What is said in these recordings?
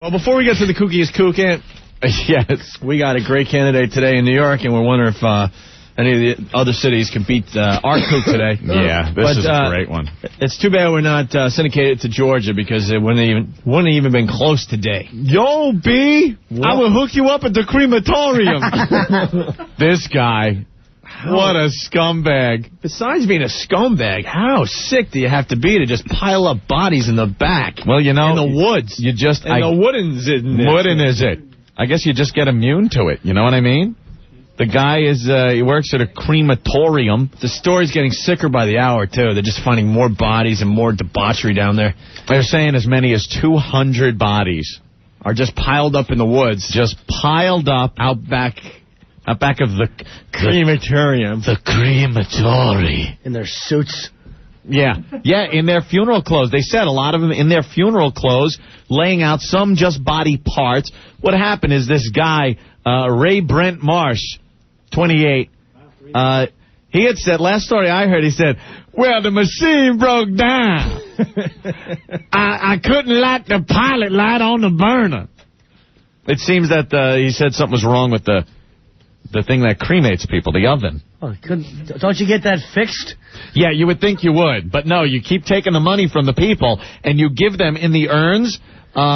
Well, before we get to the Kookiest Kook, yes, we got a great candidate today in New York, and we're wondering if any of the other cities can beat our Kook today. Yeah, this is a great one. It's too bad we're not syndicated to Georgia because it wouldn't even been close today. Yo, B, I will hook you up at the crematorium. This guy. What a scumbag. Besides being a scumbag, how sick do you have to be to just pile up bodies in the back? Well, you know. In the woods. You just. And the wooden is it. I guess you just get immune to it. You know what I mean? The guy he works at a crematorium. The story's getting sicker by the hour, too. They're just finding more bodies and more debauchery down there. They're saying as many as 200 bodies are just piled up in the woods. Just piled up out back of the crematorium. The crematory. In their suits. Yeah, in their funeral clothes. They said a lot of them in their funeral clothes, laying out some just body parts. What happened is this guy, Ray Brent Marsh, 28, he had said, last story I heard, he said, well, the machine broke down. I couldn't light the pilot light on the burner. It seems that he said something was wrong with the thing that cremates people, the oven. Oh, don't you get that fixed? Yeah, you would think you would. But no, you keep taking the money from the people, and you give them in the urns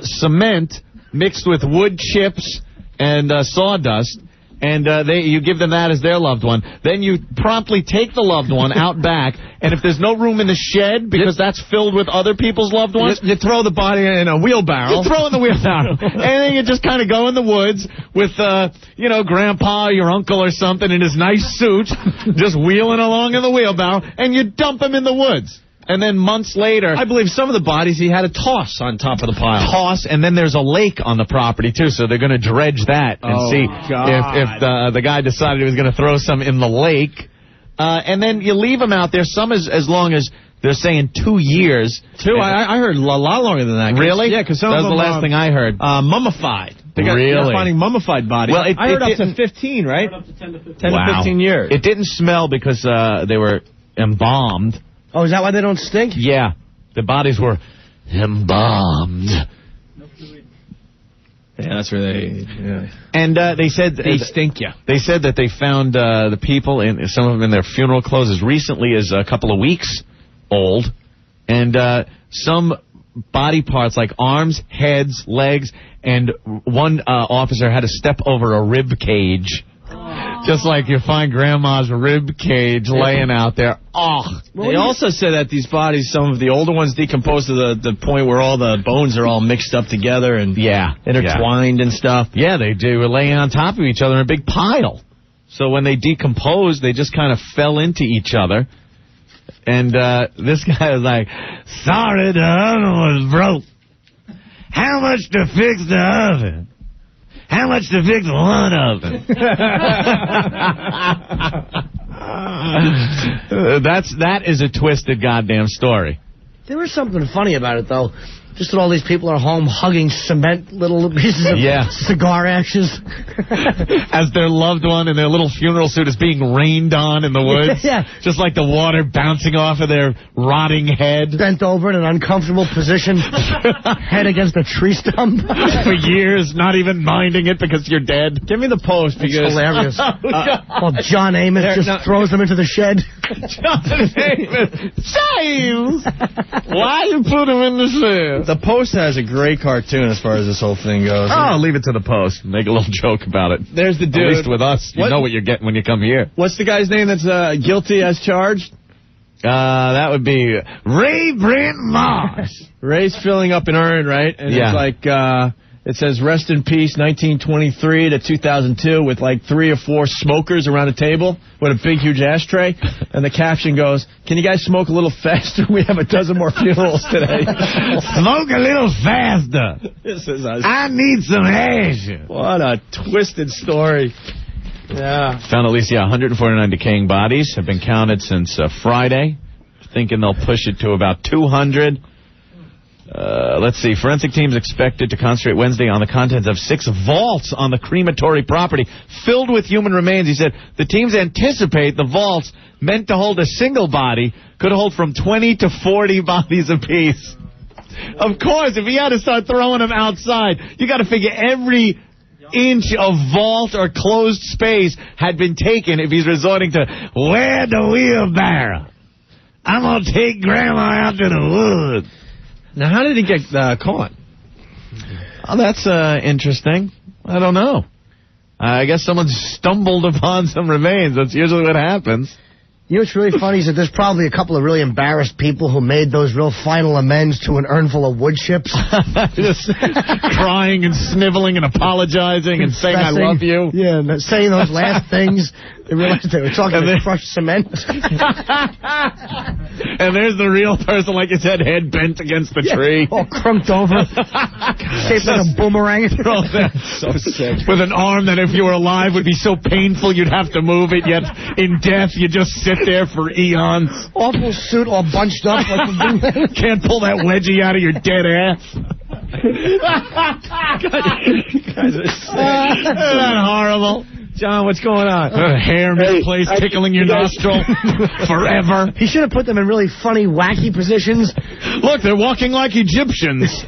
cement mixed with wood chips and sawdust, and you give them that as their loved one. Then you promptly take the loved one out back, and if there's no room in the shed, because that's filled with other people's loved ones, you throw the body in a wheelbarrow. You throw in the wheelbarrow. And then you just kind of go in the woods with, Grandpa or your uncle or something in his nice suit, just wheeling along in the wheelbarrow, and you dump him in the woods. And then months later, I believe some of the bodies he had to toss on top of the pile. Toss, and then there's a lake on the property, too, so they're going to dredge that and see if the guy decided he was going to throw some in the lake. And then you leave them out there, some as long as they're saying 2 years. I heard a lot longer than that. Really? Yeah, because that was the last thing I heard. Mummified. They're finding mummified bodies. Well, I heard up to 15, right? Up to 10 to 15. 10 to 15 years. It didn't smell because they were embalmed. Oh, is that why they don't stink? Yeah, the bodies were embalmed. Yeah, that's where they. Yeah. And they said they stink you. They said that they found the people some of them in their funeral clothes as recently as a couple of weeks old, and some body parts like arms, heads, legs, and one officer had to step over a rib cage. Just like you find Grandma's rib cage laying out there. Oh, they also said that these bodies, some of the older ones, decompose to the point where all the bones are all mixed up together and intertwined and stuff. Yeah, they do. We're laying on top of each other in a big pile. So when they decomposed, they just kind of fell into each other. And this guy was like, sorry, the oven was broke. How much to fix the oven? How much to fix one oven? That is a twisted goddamn story. There was something funny about it, though. Just that all these people are home hugging cement little pieces of cigar ashes. As their loved one in their little funeral suit is being rained on in the woods. Yeah. Just like the water bouncing off of their rotting head. Bent over in an uncomfortable position. Head against a tree stump. For years, not even minding it because you're dead. Give me the post because... It's hilarious. Well, John Amos throws them into the shed. John Amos. James! Why you put him in the shed? The Post has a great cartoon as far as this whole thing goes. Oh, leave it to the Post. Make a little joke about it. There's the dude. At least with us, you know what you're getting when you come here. What's the guy's name that's guilty as charged? That would be Ray Brent Marsh. Ray's filling up an urn, right? And it's like, it says, rest in peace, 1923 to 2002, with like 3 or 4 smokers around a table with a big, huge ashtray. And the caption goes, can you guys smoke a little faster? We have a dozen more funerals today. Smoke a little faster. I need some ash. What a twisted story. Yeah. Found at least 149 decaying bodies have been counted since Friday. Thinking they'll push it to about 200. Let's see. Forensic teams expected to concentrate Wednesday on the contents of 6 vaults on the crematory property filled with human remains. He said the teams anticipate the vaults meant to hold a single body could hold from 20 to 40 bodies apiece. Of course, if he had to start throwing them outside, you got to figure every inch of vault or closed space had been taken if he's resorting to, where the wheelbarrow? I'm going to take Grandma out to the woods. Now, how did he get caught? Oh, that's interesting. I don't know. I guess someone stumbled upon some remains. That's usually what happens. You know what's really funny is that there's probably a couple of really embarrassed people who made those real final amends to an urn full of wood chips. Just crying and sniveling and apologizing and saying, I love you. Yeah, and saying those last things. They realized they were talking about crushed cement. And there's the real person, like you said, head bent against the tree. All crumped over. Shaped like a boomerang. So sick. With an arm that if you were alive would be so painful you'd have to move it, yet in death you just sit there for eons. Awful suit all bunched up like a boomerang. Can't pull that wedgie out of your dead ass. Guys are sick. Isn't that horrible? John, what's going on? Hair misplaced, tickling your nostril forever. He should have put them in really funny, wacky positions. Look, they're walking like Egyptians.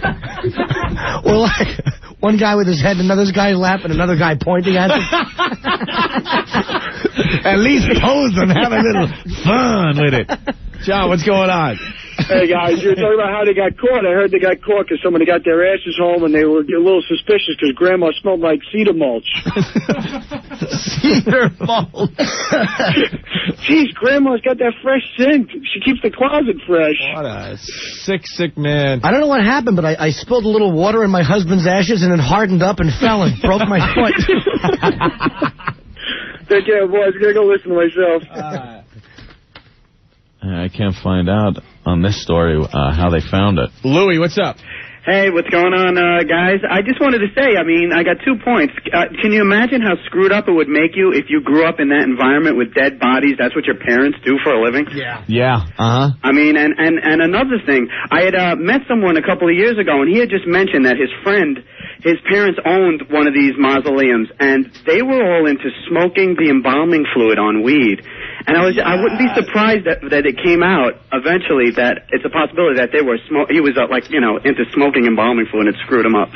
Or like one guy with his head in another guy's lap and another guy pointing at him. At least pose and have a little fun with it. John, what's going on? Hey, guys, you were talking about how they got caught. I heard they got caught because somebody got their asses home and they were a little suspicious because Grandma smelled like cedar mulch. Cedar mulch. Jeez, Grandma's got that fresh scent. She keeps the closet fresh. What a sick man. I don't know what happened, but I spilled a little water in my husband's ashes and it hardened up and fell and broke my foot. Take care, boys. I'm going to go listen to myself. I can't find out on this story how they found it. Louie, what's up? Hey, what's going on, guys? I just wanted to say, I got 2 points. Can you imagine how screwed up it would make you if you grew up in that environment with dead bodies? That's what your parents do for a living? Yeah. Yeah, uh-huh. And another thing, I had met someone a couple of years ago, and he had just mentioned that his parents owned one of these mausoleums, and they were all into smoking the embalming fluid on weed. And I wouldn't be surprised that it came out eventually that it's a possibility that they were he was into smoking embalming fluid and it screwed him up.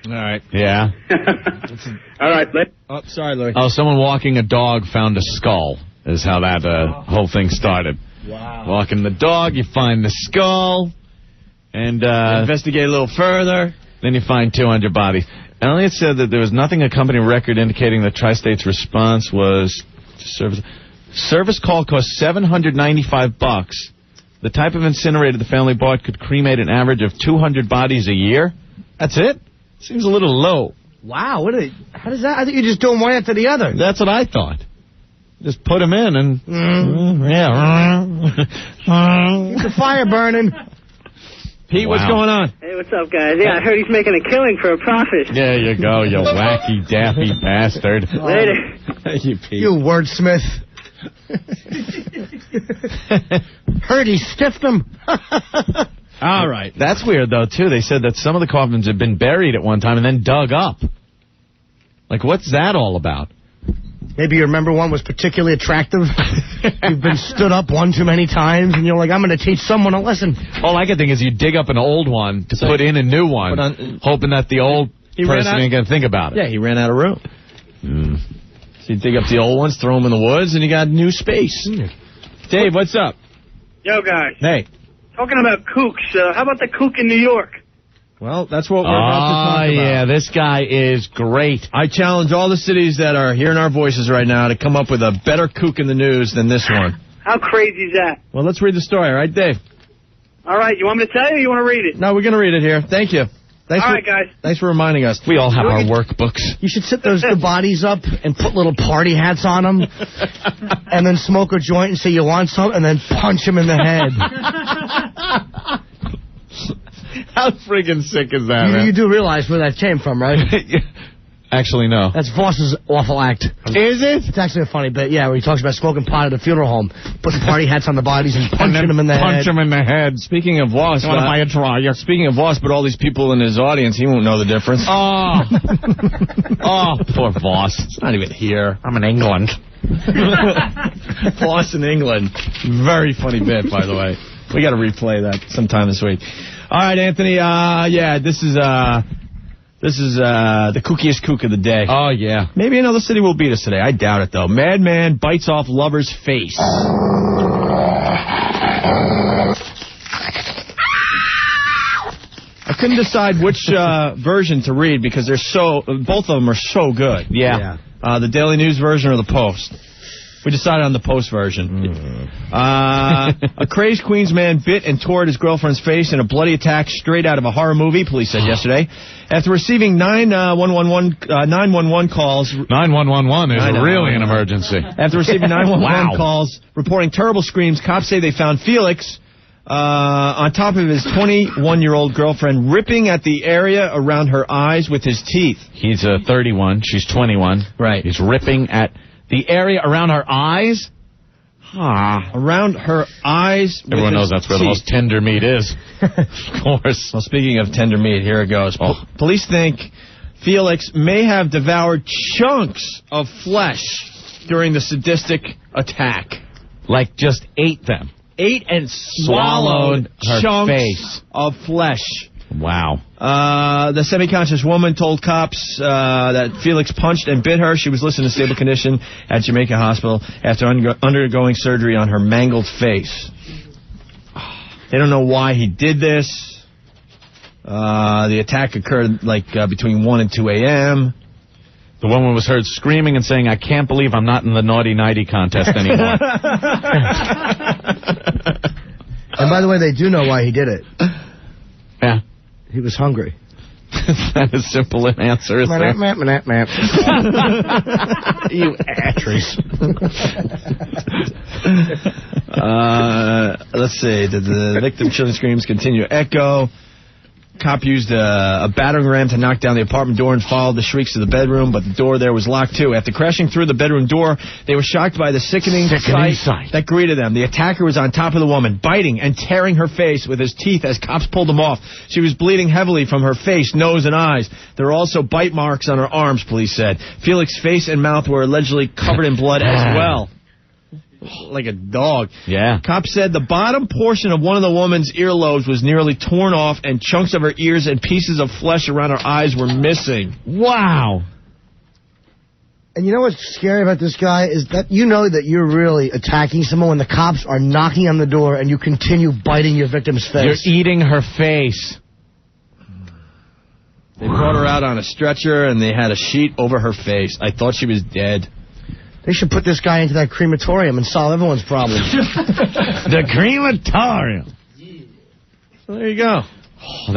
All right. Yeah. All right. Oh, sorry, Louie. Oh, someone walking a dog found a skull is how that whole thing started. Wow. Walking the dog, you find the skull, and investigate a little further. Then you find 200 bodies. Elliot said that there was nothing a company record indicating that Tri-State's response was service call cost $795. The type of incinerator the family bought could cremate an average of 200 bodies a year. That's it? Seems a little low. Wow, how does that? I think you're just doing one after the other. That's what I thought. Just put them in and... Keep the fire burning. Pete, what's going on? Hey, what's up, guys? Yeah, I heard he's making a killing for a profit. There you go, you wacky, daffy bastard. Later. Thank you, Pete. You wordsmith. Heard he stiffed him. All right. That's weird, though, too. They said that some of the coffins had been buried at one time and then dug up. Like, what's that all about? Maybe you remember one was particularly attractive. You've been stood up one too many times, and you're like, I'm going to teach someone a lesson. All I can think is you dig up an old one to put in a new one, hoping that the old person ain't going to think about it. Yeah, he ran out of room. So you dig up the old ones, throw them in the woods, and you got new space. Dave, what's up? Yo, guys. Hey. Talking about Kooks, how about the Kook in New York? Well, that's what we're about to talk about. Oh, yeah, this guy is great. I challenge all the cities that are hearing our voices right now to come up with a better kook in the news than this one. How crazy is that? Well, let's read the story, all right, Dave? All right, you want me to tell you or you want to read it? No, we're going to read it here. Thank you. All right, guys. Thanks for reminding us. We all have our workbooks. You should sit the bodies up and put little party hats on them, and then smoke a joint and say you want some, and then punch him in the head. How friggin' sick is that, man? You do realize where that came from, right? Actually, no. That's Voss's awful act. Is it? It's actually a funny bit, yeah, where he talks about smoking pot at a funeral home, putting party hats on the bodies and punching them in the head. Punch him in the head. Speaking of Voss, speaking of Voss, but all these people in his audience, he won't know the difference. Oh, poor Voss. It's not even here. I'm in England. Voss in England. Very funny bit, by the way. We got to replay that sometime this week. All right, Anthony. This is the kookiest kook of the day. Oh, yeah. Maybe another city will beat us today. I doubt it, though. Madman bites off lover's face. I couldn't decide which version to read because both of them are so good. Yeah. The Daily News version or the Post. We decided on the Post version. A crazed Queens man bit and tore at his girlfriend's face in a bloody attack straight out of a horror movie, police said yesterday. After receiving 911 calls... 9111 is really an emergency. After receiving 911 calls reporting terrible screams, cops say they found Felix on top of his 21-year-old girlfriend ripping at the area around her eyes with his teeth. He's 31. She's 21. Right. He's ripping at... the area around her eyes? Around her eyes. Everyone knows that's where the most tender meat is. Of course. Well, speaking of tender meat, here it goes. Police think Felix may have devoured chunks of flesh during the sadistic attack. Like just ate them. Ate and swallowed her chunks face of flesh. Wow. The semi-conscious woman told cops that Felix punched and bit her. She was listed in stable condition at Jamaica Hospital after undergoing surgery on her mangled face. They don't know why he did this. The attack occurred between 1 and 2 a.m. The woman was heard screaming and saying, "I can't believe I'm not in the naughty nighty contest anymore." And by the way, they do know why he did it. Yeah. He was hungry. That is simple an answer, is there? You actress. Let's see. The victim chilling screams continue to echo. Cop used a battering ram to knock down the apartment door and followed the shrieks to the bedroom, but the door there was locked too. After crashing through the bedroom door, they were shocked by the sickening sight that greeted them. The attacker was on top of the woman, biting and tearing her face with his teeth as cops pulled him off. She was bleeding heavily from her face, nose, and eyes. There were also bite marks on her arms, police said. Felix's face and mouth were allegedly covered in blood as well. Like a dog. Yeah. Cops said the bottom portion of one of the woman's earlobes was nearly torn off and chunks of her ears and pieces of flesh around her eyes were missing. Wow. And you know what's scary about this guy is that you know that you're really attacking someone when the cops are knocking on the door and you continue biting your victim's face. You're eating her face. They brought her out on a stretcher and they had a sheet over her face. I thought she was dead. They should put this guy into that crematorium and solve everyone's problems. The crematorium. So there you go. Beat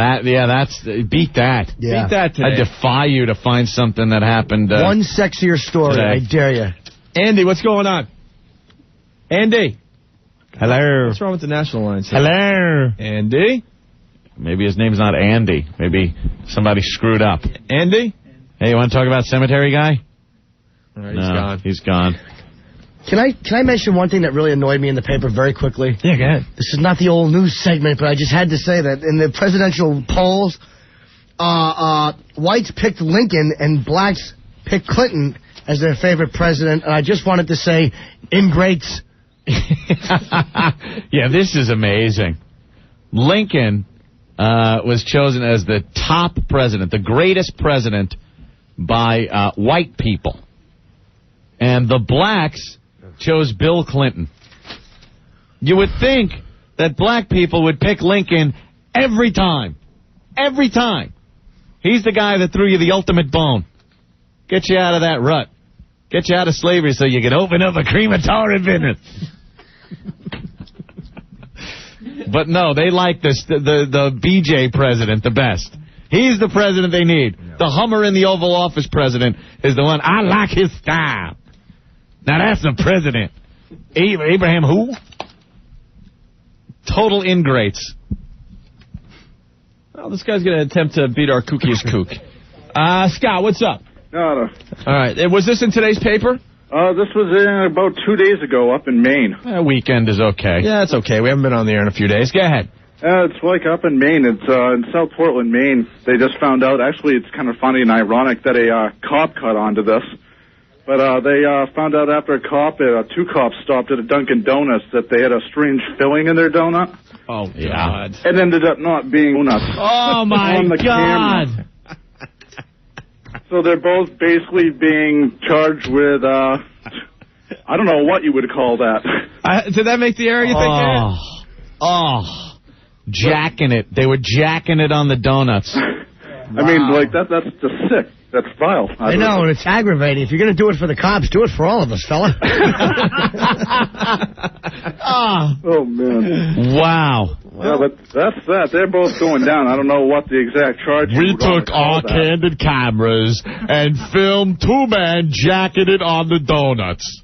that. Yeah. Beat that today. I defy you to find something that happened. One sexier story, today. I dare you. Andy, what's going on? Andy. Hello. What's wrong with the national lines? Hello. Andy. Maybe his name's not Andy. Maybe somebody screwed up. Andy. Hey, you want to talk about Cemetery Guy? All right, he's gone. He's gone. Can I mention one thing that really annoyed me in the paper very quickly? Yeah, go ahead. This is not the old news segment, but I just had to say that in the presidential polls, whites picked Lincoln and blacks picked Clinton as their favorite president, and I just wanted to say, ingrates. Yeah, this is amazing. Lincoln was chosen as the top president, the greatest president by white people. And the blacks chose Bill Clinton. You would think that black people would pick Lincoln every time. Every time. He's the guy that threw you the ultimate bone. Get you out of that rut. Get you out of slavery so you can open up a crematorium business. But no, they like the BJ president the best. He's the president they need. The Hummer in the Oval Office president is the one. I like his style. Now that's the president. Abraham who? Total ingrates. Well, this guy's going to attempt to beat our kookiest kook. Scott, what's up? No. All right. Was this in today's paper? This was in about 2 days ago up in Maine. Weekend is okay. Yeah, it's okay. We haven't been on the air in a few days. Go ahead. It's like up in Maine. It's in South Portland, Maine. They just found out, actually it's kind of funny and ironic that a cop caught on to this. But they found out after two cops stopped at a Dunkin' Donuts that they had a strange filling in their donut. Oh, God. It ended up not being nuts. Oh, my on the God. Camera. So they're both basically being charged with, I don't know what you would call that. Did that make the air, you think? Jacking it. They were jacking it on the donuts. I mean, like, that's just sick. That's vile. I know, and it's aggravating. If you're going to do it for the cops, do it for all of us, fella. Oh, man. Wow. Yeah, but that's that. They're both going down. I don't know what the exact charge is. We took our candid cameras and filmed two men jacking it on the donuts.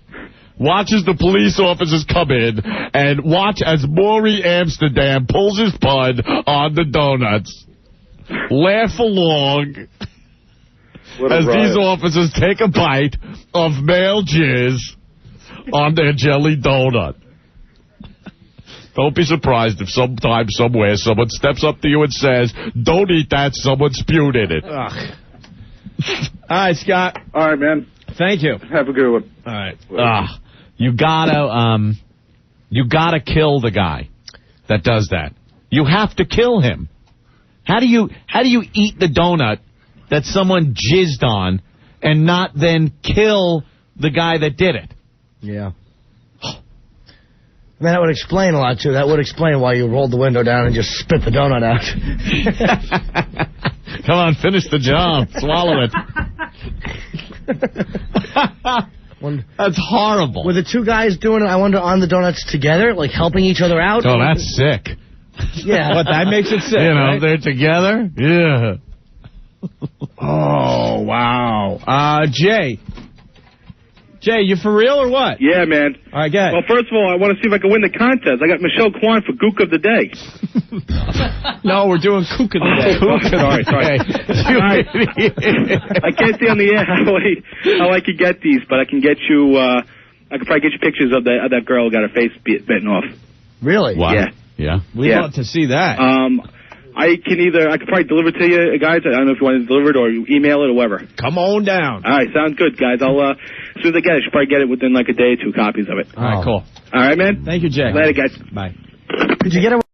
Watch as the police officers come in and watch as Maury Amsterdam pulls his pud on the donuts. Laugh along as these officers take a bite of male jizz on their jelly donut. Don't be surprised if sometime, somewhere, someone steps up to you and says, "Don't eat that, someone spewed in it." All right, Scott. All right, man. Thank you. Have a good one. All right. You gotta kill the guy that does that. You have to kill him. How do you eat the donut that someone jizzed on and not then kill the guy that did it? Yeah. Man, that would explain a lot, too. That would explain why you rolled the window down and just spit the donut out. Come on, finish the job. Swallow it. That's horrible. Were the two guys doing it, I wonder, on the donuts together, like helping each other out? Oh, that's sick. Yeah. But that makes it sick, You know, right? they're together? Yeah. Oh, wow. Jay, you for real or what? Yeah, man. All right, go ahead. Well, first of all, I want to see if I can win the contest. I got Michelle Kwan for Gook of the Day. No, we're doing Kook of the Day. Sorry. I can't say on the air how I could get these, but I can get you. I could probably get you pictures of that girl who got her face bitten off. Really? Wow. Yeah. We'd love to see that. I could probably deliver it to you guys. I don't know if you want to deliver it or you email it or whatever. Come on down. All right, sounds good, guys. I'll as soon as I get it, I should probably get it within like a day or two copies of it. All right, cool. All right, man. Thank you, Jay. Later, guys. Bye. Could you get it?